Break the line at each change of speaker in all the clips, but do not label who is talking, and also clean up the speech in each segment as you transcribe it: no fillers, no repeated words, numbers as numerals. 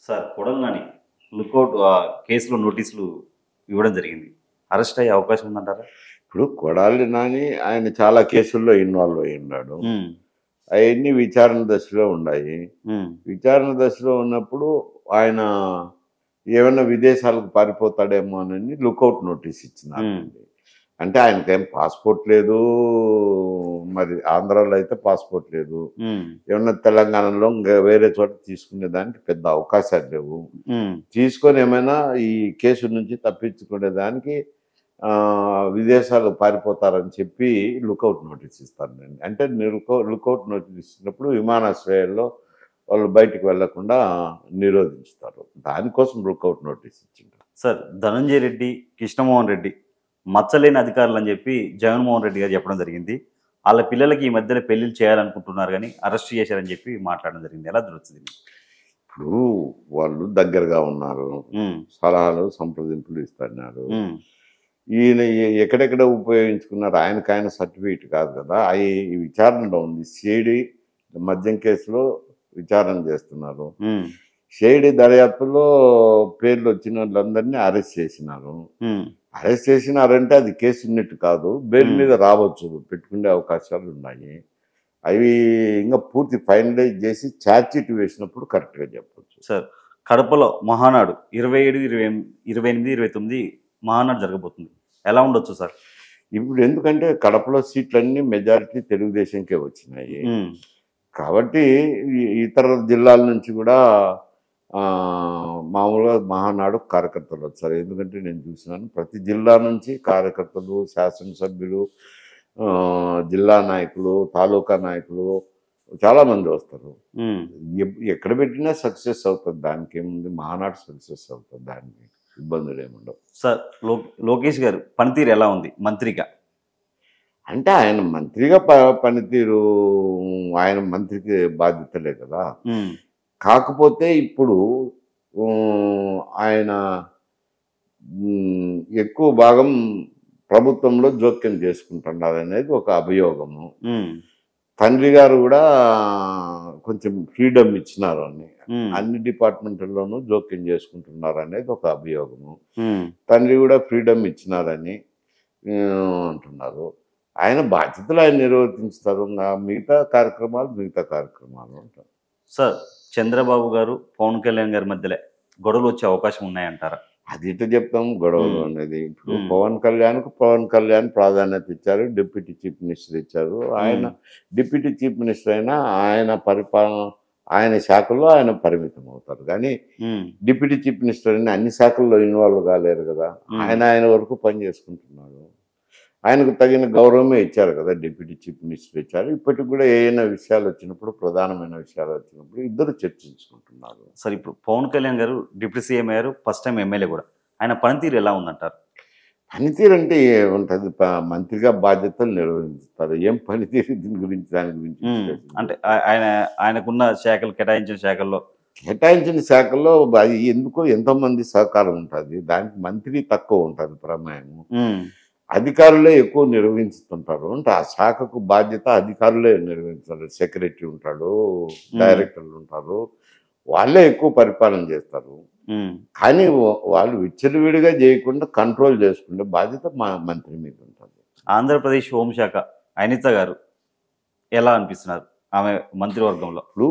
Sir కొడంగల్ని lookout కేసులో నోటీసులు ఇవ్వడం జరిగింది. అరెస్ట్ అయ్యే అవకాశం ఉందంటారా?
ఇప్పుడు కొడాలి నాని ఆయన చాలా కేసుల్లో ఇన్వాల్వ్ అయి ఉన్నాడు. అవన్నీ విచారణ దశలో ఉన్నాయి. విచారణ దశలో ఉన్నప్పుడు ఆయన ఏమైనా విదేశాలకు పారిపోతాడేమో అని లుకౌట్ నోటీస్ ఇచ్చినారు. అంటే ఆయనకేం పాస్పోర్ట్ లేదు, మరి ఆంధ్రాలో అయితే పాస్పోర్ట్ లేదు, ఏమన్నా తెలంగాణలో ఇంకా వేరే చోట తీసుకునే దానికి పెద్ద అవకాశాలు లేవు. తీసుకొని ఏమైనా ఈ కేసు నుంచి తప్పించుకునే దానికి విదేశాలకు పారిపోతారని చెప్పి లుకౌట్ నోటీస్ ఇస్తారండి. అంటే లుకౌట్ నోటీస్ ఇచ్చినప్పుడు విమానాశ్రయాల్లో వాళ్ళు బయటికి వెళ్లకుండా నిరోధించుతారు. దానికోసం లుకౌట్ నోటీస్ ఇచ్చింటారు.
సార్ ధనంజయ రెడ్డి, కృష్ణమోహన్ రెడ్డి మచ్చలేని అధికారులు అని చెప్పి జగన్మోహన్ రెడ్డి గారు చెప్పడం జరిగింది. వాళ్ళ పిల్లలకి ఈ మధ్యలో పెళ్లిళ్ళు చేయాలనుకుంటున్నారు కానీ అరెస్ట్ చేశారని చెప్పి మాట్లాడడం జరిగింది. ఎలా దొరుకుతుంది?
ఇప్పుడు వాళ్ళు దగ్గరగా ఉన్నారు, సలహాలు సంప్రదింపులు ఇస్తున్నారు. ఈయన ఎక్కడెక్కడ ఉపయోగించుకున్నారు, ఆయన సర్టిఫికేట్ కాదు కదా, అవి విచారణలో ఉంది. సిఐడి మద్యం కేసులో విచారణ చేస్తున్నారు. సిఐడి దర్యాప్తులో పేర్లు వచ్చిన వాళ్ళందరినీ అరెస్ట్ చేసినారు. అరెస్ట్ చేసినారంటే అది కేసు ఉన్నట్టు కాదు, బెయిల్ మీద రావచ్చు, పెట్టుకునే అవకాశాలు ఉన్నాయి. అవి ఇంకా పూర్తి ఫైనలైజ్ చేసి ఛార్జ్ షీట్ వేసినప్పుడు కరెక్ట్గా చెప్పచ్చు.
సార్ కడపలో మహానాడు 27, 28, 29 మహానాడు జరగబోతుంది. ఎలా ఉండొచ్చు సార్?
ఇప్పుడు ఎందుకంటే కడపలో సీట్లన్నీ మెజారిటీ తెలుగుదేశంకే వచ్చినాయి కాబట్టి ఇతర జిల్లాల నుంచి కూడా మామూలుగా మహానాడు కార్యకర్తలు వచ్చారు. ఎందుకంటే నేను చూసినాను ప్రతి జిల్లా నుంచి కార్యకర్తలు, శాసనసభ్యులు, జిల్లా నాయకులు, తాలూకా నాయకులు చాలామంది వస్తారు. ఎక్కడ పెట్టినా సక్సెస్ అవుతుంది, దానికి ఏముంది, మహానాడు సక్సెస్ అవుతుంది, దానికి ఇబ్బందులు ఏముండవు.
సార్ లోకేష్ గారు పనితీరు ఎలా ఉంది మంత్రిగా?
అంటే ఆయన మంత్రిగా పనితీరు, ఆయన మంత్రికి బాధ్యతలే కదా. కాకపోతే ఇప్పుడు ఆయన ఎక్కువ భాగం ప్రభుత్వంలో జోక్యం చేసుకుంటున్నారు అనేది ఒక అభియోగము. తండ్రి గారు కూడా కొంచెం ఫ్రీడమ్ ఇచ్చినారు అన్ని డిపార్ట్మెంట్లోనూ జోక్యం చేసుకుంటున్నారు అనేది ఒక అభియోగము. తండ్రి కూడా ఫ్రీడమ్ ఇచ్చినారని అంటున్నారు. ఆయన బాధ్యతలు ఆయన నిర్వర్తించుతారు, మిగతా కార్యక్రమాలు అంటారు.
సార్ చంద్రబాబు గారు, పవన్ కళ్యాణ్ గారి మధ్యలో గొడవలు వచ్చే అవకాశం ఉన్నాయంటారా?
అది ఇట్లా చెప్తాం గొడవలు అనేది. ఇప్పుడు పవన్ కళ్యాణ్ ప్రాధాన్యత ఇచ్చారు, డిప్యూటీ చీఫ్ మినిస్టర్ ఇచ్చారు. ఆయన డిప్యూటీ చీఫ్ మినిస్టర్ అయినా ఆయన పరిపాలన, ఆయన శాఖల్లో ఆయన పరిమితం అవుతారు. కానీ డిప్యూటీ చీఫ్ మినిస్టర్ అయినా అన్ని శాఖల్లో ఇన్వాల్వ్ కాలేరు కదా. ఆయన వరకు పని చేసుకుంటున్నాడు. ఆయనకు తగిన గౌరవమే ఇచ్చారు కదా, డిప్యూటీ చీఫ్ మినిస్టర్ ఇచ్చారు. ఇప్పటికి కూడా ఏదైనా విషయాలు వచ్చినప్పుడు, ప్రధానమైన విషయాలు వచ్చినప్పుడు ఇద్దరు చర్చించుకుంటున్నారు.
సార్ ఇప్పుడు పవన్ కళ్యాణ్ గారు డిప్యూటీ సీఎం అయ్యారు, ఫస్ట్ టైం ఎమ్మెల్యే కూడా. ఆయన పనితీరు ఎలా ఉందంటారు?
పనితీరు అంటే ఏముంటుంది, మంత్రిగా బాధ్యతలు నిర్వహిస్తారు. ఏం పనితీరు దాని గురించి
అంటే ఆయనకున్న శాఖలు, కేటాయించిన శాఖల్లో
అది ఎందుకో ఎంతోమంది సహకారం ఉంటుంది, దానికి మంత్రి తక్కువ ఉంటుంది ప్రమేయం. అధికారులే ఎక్కువ నిర్వహిస్తుంటారు. అంటే ఆ శాఖకు బాధ్యత అధికారులే నిర్వహిస్తారు. సెక్రటరీ ఉంటాడు, డైరెక్టర్లు ఉంటారు, వాళ్ళే ఎక్కువ పరిపాలన చేస్తారు. కానీ వాళ్ళు విచ్చలవిడిగా చేయకుండా కంట్రోల్ చేసుకునే బాధ్యత మంత్రి మీద ఉంటుంది.
ఆంధ్రప్రదేశ్ హోంశాఖ అనిత గారు ఎలా అనిపిస్తున్నారు ఆమె మంత్రివర్గంలో?
ఇప్పుడు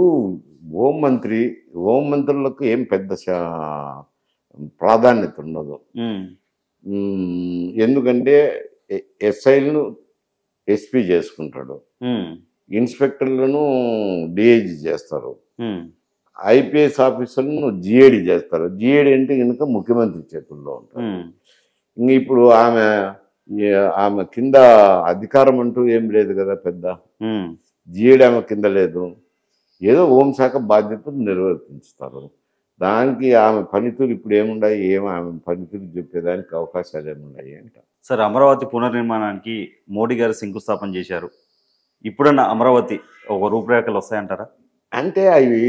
హోంమంత్రులకు ఏం పెద్ద ప్రాధాన్యత ఉండదు. ఎందుకంటే ఎస్ఐలను ఎస్పీ చేసుకుంటాడు, ఇన్స్పెక్టర్లను డిఐజీ చేస్తారు, ఐపీఎస్ ఆఫీసర్లను జిఏడి చేస్తారు. జిఏడి అంటే కనుక ముఖ్యమంత్రి చేతుల్లో ఉంటారు. ఇంక ఇప్పుడు ఆమె కింద అధికారం అంటూ ఏం లేదు కదా, పెద్ద జిఏడి ఆమె కింద లేదు. ఏదో హోంశాఖ బాధ్యతలు నిర్వర్తించుతారు. దానికి ఆమె పనితీరు ఇప్పుడు ఏముండాయి, ఆమె పనితీరు చెప్పేదానికి అవకాశాలు ఏమున్నాయి అంట.
సార్ అమరావతి పునర్నిర్మాణానికి మోడీ గారు శంకుస్థాపన చేశారు. ఇప్పుడన్నా అమరావతి ఒక రూపురేఖలు వస్తాయంటారా?
అంటే అవి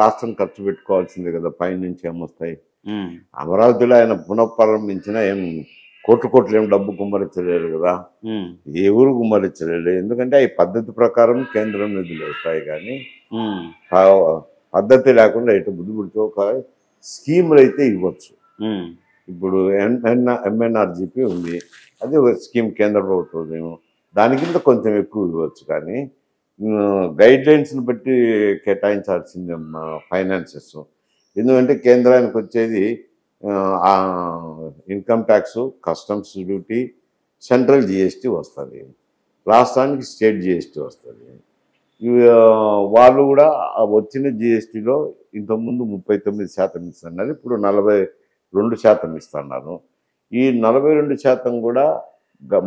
రాష్ట్రం ఖర్చు పెట్టుకోవాల్సిందే కదా, పైనుంచి ఏమొస్తాయి. అమరావతిలో ఆయన పునఃప్రారంభించినా ఏం కోట్లు ఏం డబ్బు గుమ్మరించలేరు కదా, ఏ ఊరు గుమ్మరించలేరు. ఎందుకంటే ఈ పద్ధతి ప్రకారం కేంద్రం నిధులు వస్తాయి, కానీ పద్ధతి లేకుండా ఎటు బుద్ధి పుడితే ఒక స్కీములు అయితే ఇవ్వచ్చు. ఇప్పుడు ఎంఎన్ఆర్జిపి ఉంది, అది ఒక స్కీమ్ కేంద్ర ప్రభుత్వం, దాని కింద కొంచెం ఎక్కువ ఇవ్వచ్చు. కానీ గైడ్ లైన్స్ని బట్టి కేటాయించాల్సిందే ఫైనాన్సెస్. ఎందుకంటే కేంద్రానికి వచ్చేది income tax, customs duty, central GST వస్తుంది, రాష్ట్రానికి స్టేట్ జిఎస్టీ వస్తుంది. వాళ్ళు కూడా వచ్చిన జిఎస్టీలో ఇంతకుముందు 39% ఇస్తున్నారు, ఇప్పుడు 42% ఇస్తున్నారు. ఈ 42% కూడా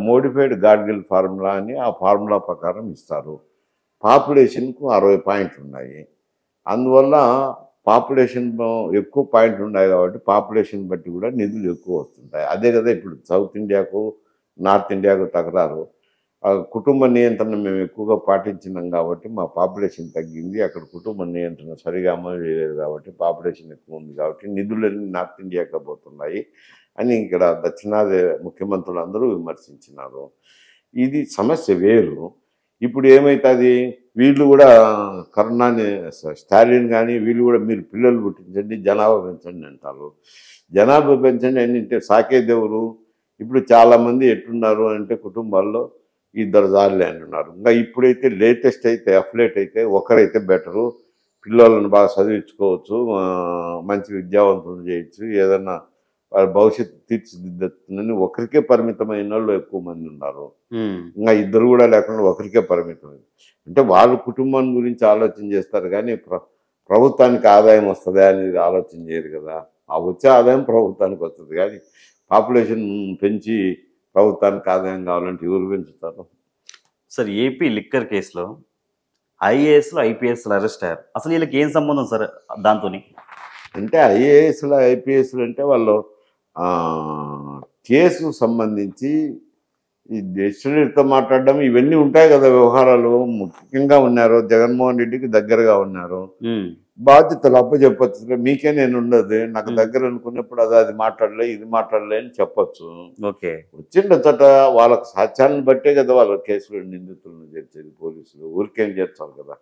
మోడిఫైడ్ గాడ్గిల్ ఫార్ములా అని ఆ ఫార్ములా ప్రకారం ఇస్తారు. పాపులేషన్కు 60 పాయింట్లు ఉన్నాయి. అందువల్ల పాపులేషన్ ఎక్కువ పాయింట్లు ఉన్నాయి కాబట్టి పాపులేషన్ బట్టి కూడా నిధులు ఎక్కువ వస్తుంటాయి. అదే కదా ఇప్పుడు సౌత్ ఇండియాకు నార్త్ ఇండియాకు తగరారు. కుటుంబ నియంత్రణ మేము ఎక్కువగా పాటించినాం కాబట్టి మా పాపులేషన్ తగ్గింది, అక్కడ కుటుంబ నియంత్రణ సరిగా అమలు చేయలేదు కాబట్టి పాపులేషన్ ఎక్కువ ఉంది కాబట్టి నిధులన్నీ నార్త్ ఇండియాకి పోతున్నాయి అని ఇక్కడ దక్షిణాది ముఖ్యమంత్రులు అందరూ విమర్శించినారు. ఇది సమస్య వేరు. ఇప్పుడు ఏమవుతుంది, వీళ్ళు కూడా కరోనాని స్టాలిన్ కానీ వీళ్ళు కూడా మీరు పిల్లలు పుట్టించండి, జనాభా పెంచండి అంటారు. జనాభా పెంచండి అంటే సాకేదేవులు. ఇప్పుడు చాలామంది ఎట్టున్నారు అంటే కుటుంబాల్లో 2 జార్లే అంటున్నారు. ఇంకా ఇప్పుడైతే లేటెస్ట్ అయితే అఫ్లేట్ అయితే ఒకరైతే బెటరు, పిల్లలను బాగా చదివించుకోవచ్చు, మంచి విద్యావంతులు చేయొచ్చు, ఏదన్నా వాళ్ళ భవిష్యత్తు తీర్చిదిద్దుతుందని ఒకరికే పరిమితమైన వాళ్ళు ఎక్కువ మంది ఉన్నారు. ఇంకా 2 కూడా లేకుండా ఒకరికే పరిమితమైంది అంటే వాళ్ళు కుటుంబం గురించి ఆలోచన చేస్తారు కానీ ప్రభుత్వానికి ఆదాయం వస్తుందా అనేది ఆలోచన చేయరు కదా. ఆ వచ్చే ఆదాయం ప్రభుత్వానికి వస్తుంది కానీ పాపులేషన్ పెంచి ప్రభుత్వానికి ఆదాయం కావాలంటే ఎవరు పెంచుతారు?
సార్, ఏపీ లిక్కర్ కేసులో ఐఏఎస్లు ఐపీఎస్లు అరెస్ట్ అయ్యారు. అసలు వీళ్ళకి ఏం సంబంధం సార్ దాంతో?
అంటే ఐఏఎస్లు ఐపీఎస్లు అంటే వాళ్ళు కేసుకు సంబంధించి ఈ డిస్ట్రిక్ట్తో మాట్లాడడం ఇవన్నీ ఉంటాయి కదా వ్యవహారాలు. ముఖ్యంగా ఉన్నారు, జగన్మోహన్ రెడ్డికి దగ్గరగా ఉన్నారు, బాధ్యతలు అప్పచెప్పచ్చు. మీకే నేను ఉండదు, నాకు దగ్గర అనుకున్నప్పుడు అది మాట్లాడలే ఇది మాట్లాడలే అని చెప్పచ్చు.
ఓకే,
వచ్చిండ చోట వాళ్ళకి సాక్ష్యాలను బట్టే కదా వాళ్ళ కేసులు నిందితులను చేర్చేది పోలీసులు, ఊరికేం చేర్చాలి కదా.